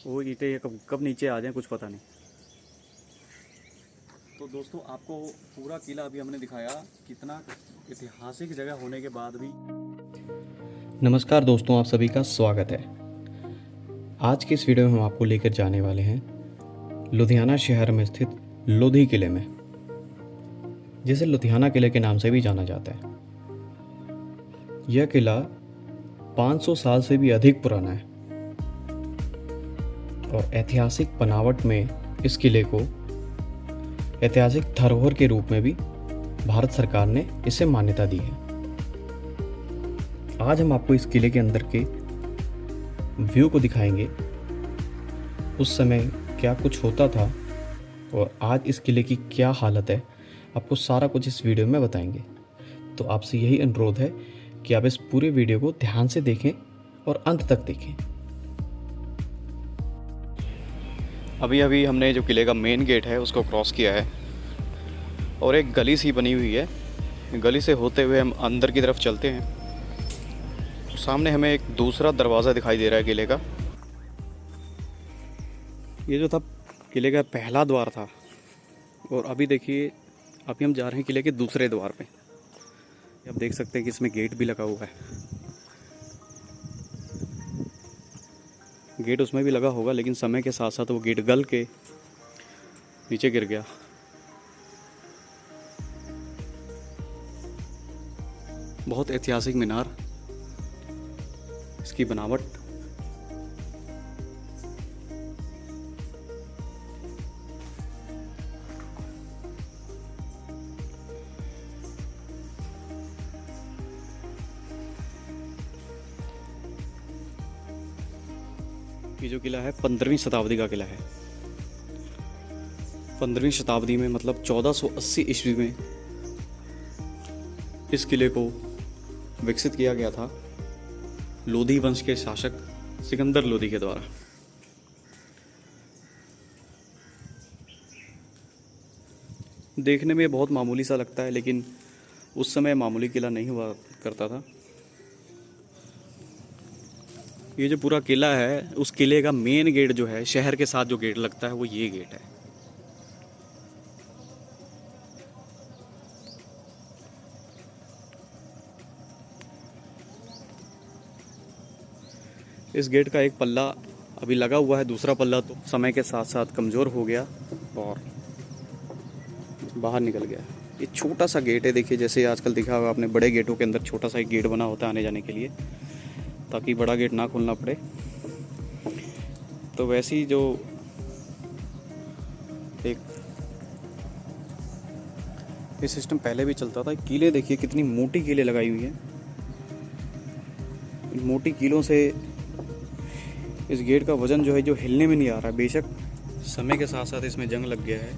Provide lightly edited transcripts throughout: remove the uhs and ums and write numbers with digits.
वो ईंटें ये कब कब नीचे आ जाएं कुछ पता नहीं। तो दोस्तों आपको पूरा किला अभी हमने दिखाया, कितना ऐतिहासिक जगह होने के बाद भी। नमस्कार दोस्तों, आप सभी का स्वागत है। आज की इस वीडियो में हम आपको लेकर जाने वाले हैं लुधियाना शहर में स्थित लोधी किले में, जिसे लुधियाना किले के नाम से भी जाना जाता है। यह किला 500 साल से भी अधिक पुराना है और ऐतिहासिक बनावट में इस किले को ऐतिहासिक धरोहर के रूप में भी भारत सरकार ने इसे मान्यता दी है। आज हम आपको इस किले के अंदर के व्यू को दिखाएंगे, उस समय क्या कुछ होता था और आज इस किले की क्या हालत है, आपको सारा कुछ इस वीडियो में बताएंगे। तो आपसे यही अनुरोध है कि आप इस पूरे वीडियो को ध्यान से देखें और अंत तक देखें। अभी हमने जो किले का मेन गेट है उसको क्रॉस किया है और एक गली सी बनी हुई है। गली से होते हुए हम अंदर की तरफ चलते हैं। सामने हमें एक दूसरा दरवाज़ा दिखाई दे रहा है किले का। ये जो था किले का पहला द्वार था और अभी देखिए, अभी हम जा रहे हैं किले के दूसरे द्वार पे। आप देख सकते हैं कि इसमें गेट भी लगा हुआ है। गेट उसमें भी लगा होगा, लेकिन समय के साथ साथ वो गेट गल के नीचे गिर गया। बहुत ऐतिहासिक मीनार, इसकी बनावट। ये जो किला है 15वीं शताब्दी का किला है। 15वीं शताब्दी में मतलब 1480 ईस्वी में इस किले को विकसित किया गया था लोधी वंश के शासक सिकंदर लोधी के द्वारा। देखने में बहुत मामूली सा लगता है, लेकिन उस समय मामूली किला नहीं हुआ करता था। ये जो पूरा किला है, उस किले का मेन गेट जो है, शहर के साथ जो गेट लगता है, वो ये गेट है। इस गेट का एक पल्ला अभी लगा हुआ है, दूसरा पल्ला तो समय के साथ साथ कमज़ोर हो गया और बाहर निकल गया। ये छोटा सा गेट है, देखिए जैसे आजकल दिखा होगा आपने, बड़े गेटों के अंदर छोटा सा एक गेट बना होता है आने जाने के लिए, ताकि बड़ा गेट ना खोलना पड़े। तो वैसे ही जो एक ये सिस्टम पहले भी चलता था। कीलें देखिए कितनी मोटी कीलें लगाई हुई हैं। इन मोटी कीलों से इस गेट का वज़न जो है, जो हिलने में नहीं आ रहा है। बेशक समय के साथ साथ इसमें जंग लग गया है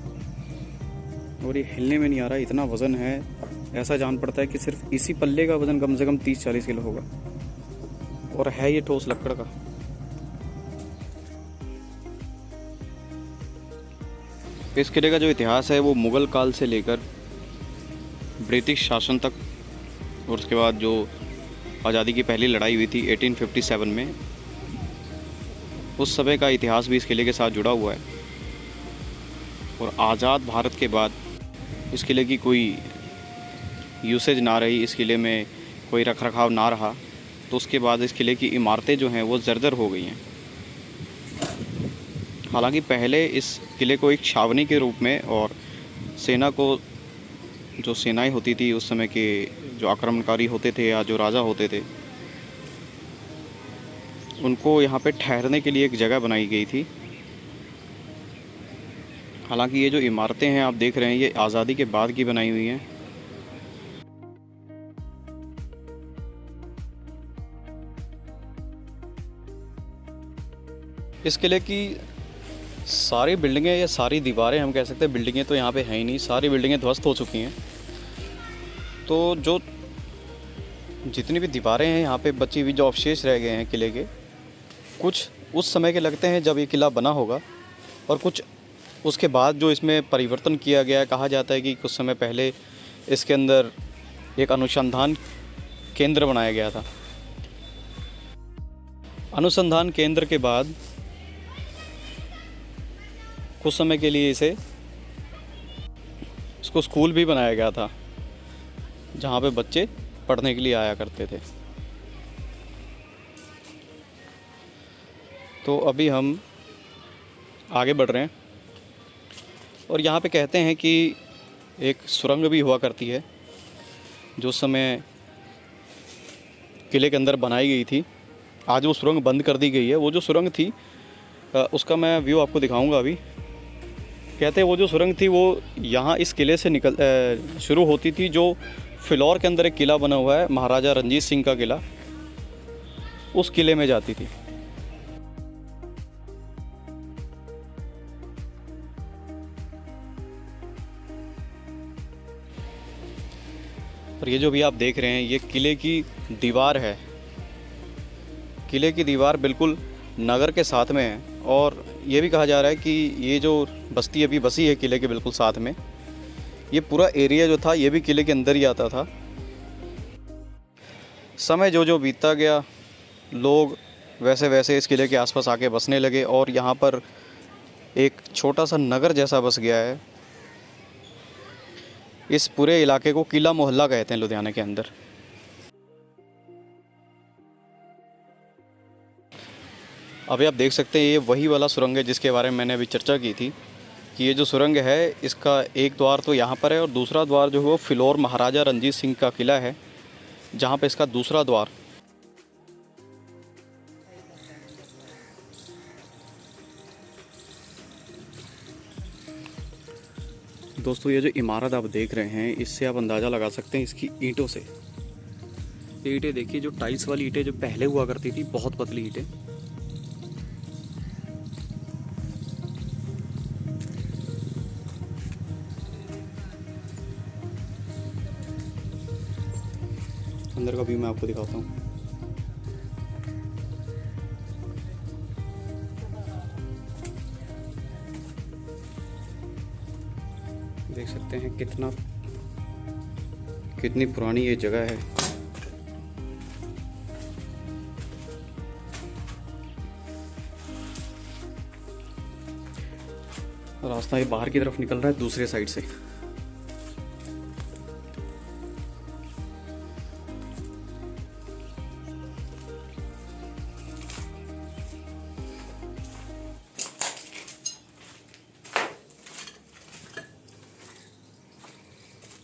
और ये हिलने में नहीं आ रहा है, इतना वज़न है। ऐसा जान पड़ता है कि सिर्फ इसी पल्ले का वज़न कम से कम 30-40 किलो होगा और है ये ठोस लकड़ का। इस किले का जो इतिहास है वो मुग़ल काल से लेकर ब्रिटिश शासन तक, और उसके बाद जो आज़ादी की पहली लड़ाई हुई थी 1857 में, उस समय का इतिहास भी इस किले के साथ जुड़ा हुआ है। और आज़ाद भारत के बाद इस किले की कोई यूसेज ना रही, इस किले में कोई रखरखाव ना रहा, तो उसके बाद इस किले की इमारतें जो हैं वो जर्जर हो गई हैं। हालांकि पहले इस किले को एक छावनी के रूप में, और सेना को, जो सेनाएं होती थी उस समय के, जो आक्रमणकारी होते थे या जो राजा होते थे, उनको यहाँ पे ठहरने के लिए एक जगह बनाई गई थी। हालांकि ये जो इमारतें हैं आप देख रहे हैं, ये आज़ादी के बाद की बनाई हुई हैं। इस किले की सारी बिल्डिंगें या सारी दीवारें, हम कह सकते हैं, बिल्डिंगें तो यहाँ पे हैं ही नहीं, सारी बिल्डिंगें ध्वस्त हो चुकी हैं। तो जो जितनी भी दीवारें हैं यहाँ पे बची हुई, जो अवशेष रह गए हैं किले के, कुछ उस समय के लगते हैं जब ये किला बना होगा, और कुछ उसके बाद जो इसमें परिवर्तन किया गया है। कहा जाता है कि कुछ समय पहले इसके अंदर एक अनुसंधान केंद्र बनाया गया था। अनुसंधान केंद्र के बाद कुछ समय के लिए इसको स्कूल भी बनाया गया था, जहाँ पे बच्चे पढ़ने के लिए आया करते थे। तो अभी हम आगे बढ़ रहे हैं और यहाँ पे कहते हैं कि एक सुरंग भी हुआ करती है जो उस समय किले के अंदर बनाई गई थी। आज वो सुरंग बंद कर दी गई है। वो जो सुरंग थी उसका मैं व्यू आपको दिखाऊंगा अभी। कहते हैं वो जो सुरंग थी वो यहाँ इस किले से शुरू होती थी, जो फिलौर के अंदर एक किला बना हुआ है, महाराजा रंजीत सिंह का किला, उस किले में जाती थी। और ये जो भी आप देख रहे हैं ये किले की दीवार है। किले की दीवार बिल्कुल नगर के साथ में है और ये भी कहा जा रहा है कि ये जो बस्ती अभी बसी है किले के बिल्कुल साथ में, ये पूरा एरिया जो था ये भी किले के अंदर ही आता था। समय जो जो बीतता गया लोग वैसे वैसे इस किले के आसपास आके बसने लगे और यहाँ पर एक छोटा सा नगर जैसा बस गया है। इस पूरे इलाके को किला मोहल्ला कहते हैं लुधियाना के अंदर। अभी आप देख सकते हैं ये वही वाला सुरंग है जिसके बारे में मैंने अभी चर्चा की थी कि ये जो सुरंग है इसका एक द्वार तो यहाँ पर है और दूसरा द्वार जो है वो फिलौर महाराजा रंजीत सिंह का किला है, जहाँ पे इसका दूसरा द्वार। दोस्तों ये जो इमारत आप देख रहे हैं इससे आप अंदाज़ा लगा सकते हैं इसकी ईंटों से। ये ईंटें देखिए, जो टाइल्स वाली ईंटें जो पहले हुआ करती थी, बहुत पतली ईंटें। अंदर का व्यू मैं आपको दिखाता हूँ। देख सकते हैं कितनी पुरानी ये जगह है। रास्ता ये बाहर की तरफ निकल रहा है दूसरे साइड से।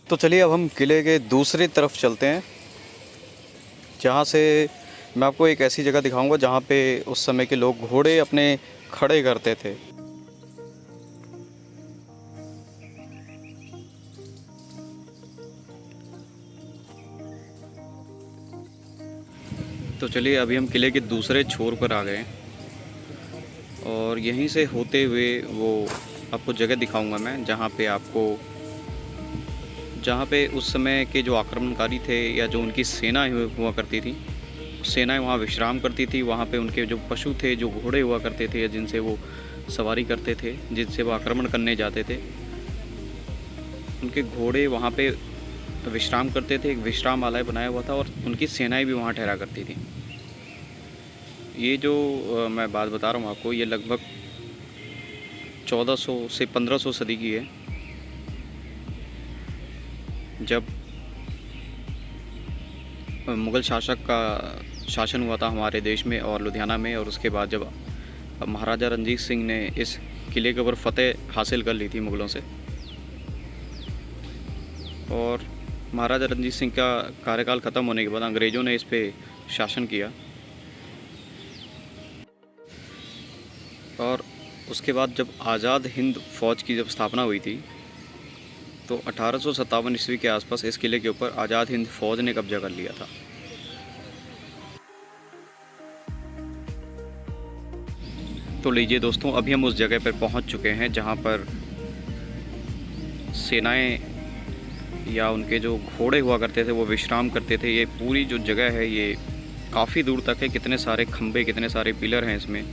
तो चलिए अब हम किले के दूसरी तरफ चलते हैं, जहाँ से मैं आपको एक ऐसी जगह दिखाऊंगा जहाँ पे उस समय के लोग घोड़े अपने खड़े करते थे। तो चलिए अभी हम किले के दूसरे छोर पर आ गए हैं और यहीं से होते हुए वो आपको जगह दिखाऊंगा मैं, जहाँ पे उस समय के जो आक्रमणकारी थे या जो उनकी सेना हुआ करती थी, सेनाएं वहाँ विश्राम करती थी। वहाँ पे उनके जो पशु थे, जो घोड़े हुआ करते थे या जिनसे वो सवारी करते थे, जिनसे वो आक्रमण करने जाते थे, उनके घोड़े वहाँ पे विश्राम करते थे। एक विश्राम आलय बनाया हुआ था और उनकी सेनाएं भी वहाँ ठहरा करती थी। ये जो मैं बात बता रहा हूँ आपको, ये लगभग 1400 से 1500 सदी की है, जब मुग़ल शासक का शासन हुआ था हमारे देश में और लुधियाना में। और उसके बाद जब महाराजा रंजीत सिंह ने इस किले के ऊपर फतेह हासिल कर ली थी मुग़लों से, और महाराजा रंजीत सिंह का कार्यकाल ख़त्म होने के बाद अंग्रेज़ों ने इस पे शासन किया। और उसके बाद जब आज़ाद हिंद फ़ौज की जब स्थापना हुई थी तो 1857 ईस्वी के आसपास इस किले के ऊपर आज़ाद हिंद फ़ौज ने कब्जा कर लिया था। तो लीजिए दोस्तों, अभी हम उस जगह पर पहुंच चुके हैं जहां पर सेनाएं या उनके जो घोड़े हुआ करते थे वो विश्राम करते थे। ये पूरी जो जगह है ये काफ़ी दूर तक है। कितने सारे खंबे, कितने सारे पिलर हैं इसमें।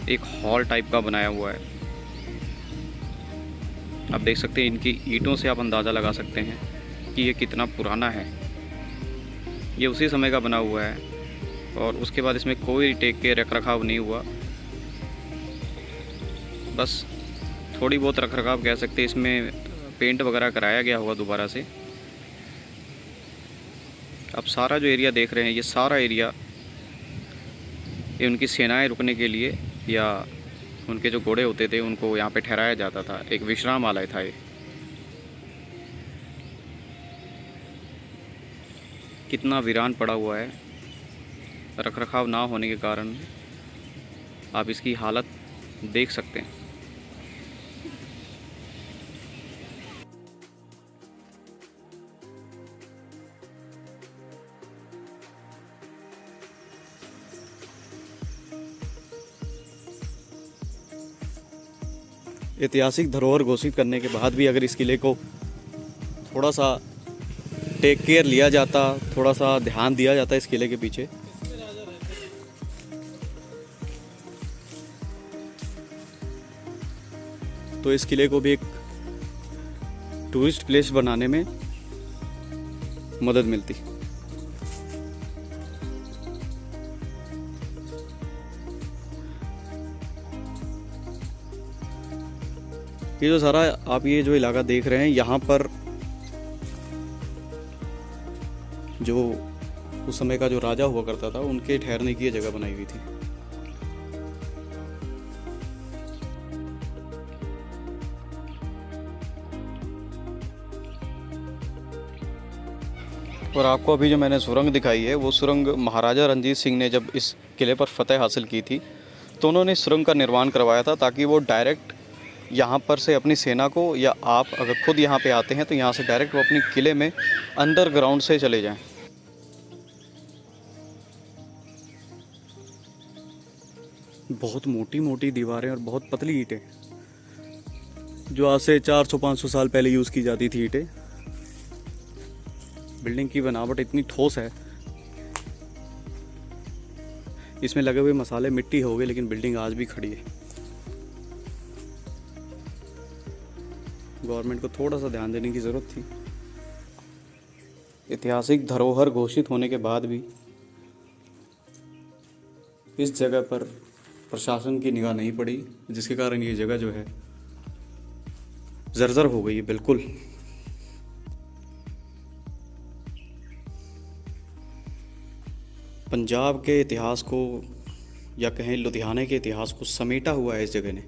एक हॉल टाइप का बनाया हुआ है। आप देख सकते हैं, इनकी ईंटों से आप अंदाज़ा लगा सकते हैं कि ये कितना पुराना है। ये उसी समय का बना हुआ है और उसके बाद इसमें कोई टेक के रख रखाव नहीं हुआ। बस थोड़ी बहुत रख रखाव कह सकते हैं, इसमें पेंट वगैरह कराया गया होगा दोबारा से। अब सारा जो एरिया देख रहे हैं, ये सारा एरिया ये उनकी सेनाएं रुकने के लिए या उनके जो घोड़े होते थे उनको यहाँ पे ठहराया जाता था, एक विश्रामालय था ये। कितना वीरान पड़ा हुआ है, रख रखाव ना होने के कारण आप इसकी हालत देख सकते हैं। ऐतिहासिक धरोहर घोषित करने के बाद भी अगर इस किले को थोड़ा सा टेक केयर लिया जाता, थोड़ा सा ध्यान दिया जाता इस किले के पीछे, तो इस किले को भी एक टूरिस्ट प्लेस बनाने में मदद मिलती। ये जो सारा आप ये जो इलाका देख रहे हैं, यहाँ पर जो उस समय का जो राजा हुआ करता था उनके ठहरने की ये जगह बनाई हुई थी। और आपको अभी जो मैंने सुरंग दिखाई है, वो सुरंग महाराजा रणजीत सिंह ने जब इस किले पर फतह हासिल की थी तो उन्होंने इस सुरंग का निर्माण करवाया था, ताकि वो डायरेक्ट यहाँ पर से अपनी सेना को, या आप अगर खुद यहाँ पे आते हैं तो यहाँ से डायरेक्ट वो अपनी किले में अंडरग्राउंड से चले जाएं। बहुत मोटी मोटी दीवारें और बहुत पतली ईंटें, जो आज से 400-500 साल पहले यूज़ की जाती थी ईंटें। बिल्डिंग की बनावट इतनी ठोस है, इसमें लगे हुए मसाले मिट्टी हो गए, लेकिन बिल्डिंग आज भी खड़ी है। गवर्नमेंट को थोड़ा सा ध्यान देने की ज़रूरत थी। ऐतिहासिक धरोहर घोषित होने के बाद भी इस जगह पर प्रशासन की निगाह नहीं पड़ी, जिसके कारण ये जगह जो है जर्जर हो गई है बिल्कुल। पंजाब के इतिहास को, या कहें लुधियाने के इतिहास को समेटा हुआ है इस जगह ने।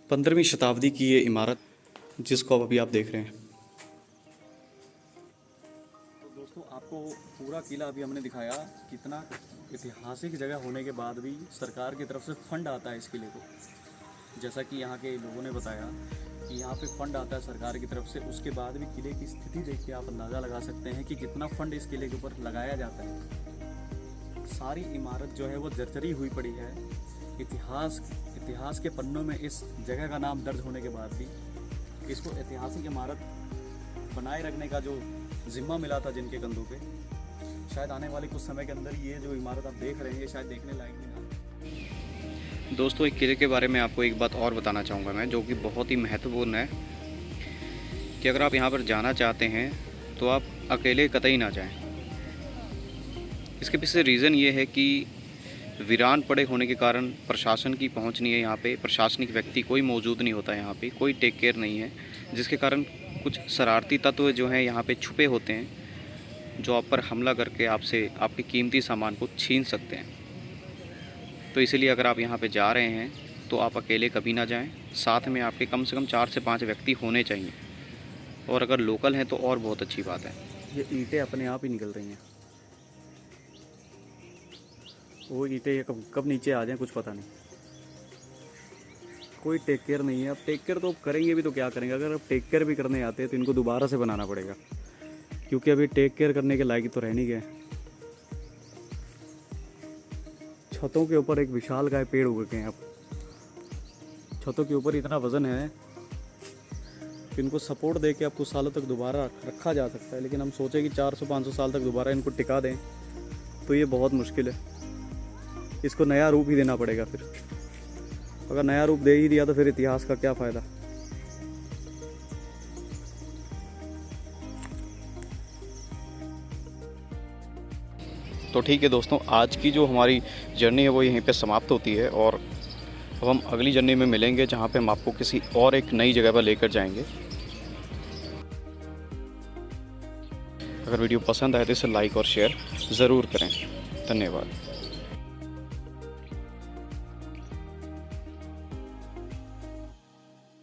पंद्रहवीं शताब्दी की ये इमारत जिसको अब अभी आप देख रहे हैं। तो दोस्तों, आपको पूरा किला अभी हमने दिखाया। कितना ऐतिहासिक जगह होने के बाद भी सरकार की तरफ से फंड आता है इस किले को। जैसा कि यहाँ के लोगों ने बताया कि यहाँ पे फंड आता है सरकार की तरफ से, उसके बाद भी किले की स्थिति देख के आप अंदाज़ा लगा सकते हैं कि कितना फंड इस किले के ऊपर लगाया जाता है। सारी इमारत जो है वो जर्जरी हुई पड़ी है। इतिहास के पन्नों में इस जगह का नाम दर्ज होने के बाद भी इसको ऐतिहासिक इमारत बनाए रखने का जो जिम्मा मिला था जिनके कंधों पे, शायद आने वाले कुछ समय के अंदर ये जो इमारत आप देख रहे हैं शायद देखने लायक भी ना। दोस्तों, एक किले के बारे में आपको एक बात और बताना चाहूँगा मैं, जो कि बहुत ही महत्वपूर्ण है, कि अगर आप यहाँ पर जाना चाहते हैं तो आप अकेले कतई ना जाएं। इसके पीछे रीज़न ये है कि वीरान पड़े होने के कारण प्रशासन की पहुंच नहीं है यहाँ पे। प्रशासनिक व्यक्ति कोई मौजूद नहीं होता यहाँ पे, कोई टेक केयर नहीं है, जिसके कारण कुछ शरारती तत्व जो हैं यहाँ पे छुपे होते हैं, जो आप पर हमला करके आपसे आपके कीमती सामान को छीन सकते हैं। तो इसलिए अगर आप यहाँ पे जा रहे हैं तो आप अकेले कभी ना जाएं, साथ में आपके कम से कम 4 से 5 व्यक्ति होने चाहिए, और अगर लोकल हैं तो और बहुत अच्छी बात है। ये ईंटें अपने आप ही निकल रही हैं, वो ईंटें कब नीचे आ जाएं कुछ पता नहीं। कोई टेक केयर नहीं है। अब टेक केयर तो करेंगे भी तो क्या करेंगे, अगर अब टेक केयर भी करने आते हैं तो इनको दोबारा से बनाना पड़ेगा, क्योंकि अभी टेक केयर करने के लायक तो रह नहीं गए। छतों के ऊपर एक विशाल काय पेड़ उग गए हैं। अब छतों के ऊपर इतना वज़न है कि इनको सपोर्ट दे के अब कुछ सालों तक दोबारा रखा जा सकता है, लेकिन हम सोचें कि 400-500 साल तक दोबारा इनको टिका दें तो ये बहुत मुश्किल है। इसको नया रूप ही देना पड़ेगा। फिर अगर नया रूप दे ही दिया तो फिर इतिहास का क्या फ़ायदा। तो ठीक है दोस्तों, आज की जो हमारी जर्नी है वो यहीं पे समाप्त होती है और अब हम अगली जर्नी में मिलेंगे जहाँ पे हम आपको किसी और एक नई जगह पर लेकर जाएंगे। अगर वीडियो पसंद आए तो इसे लाइक और शेयर ज़रूर करें। धन्यवाद।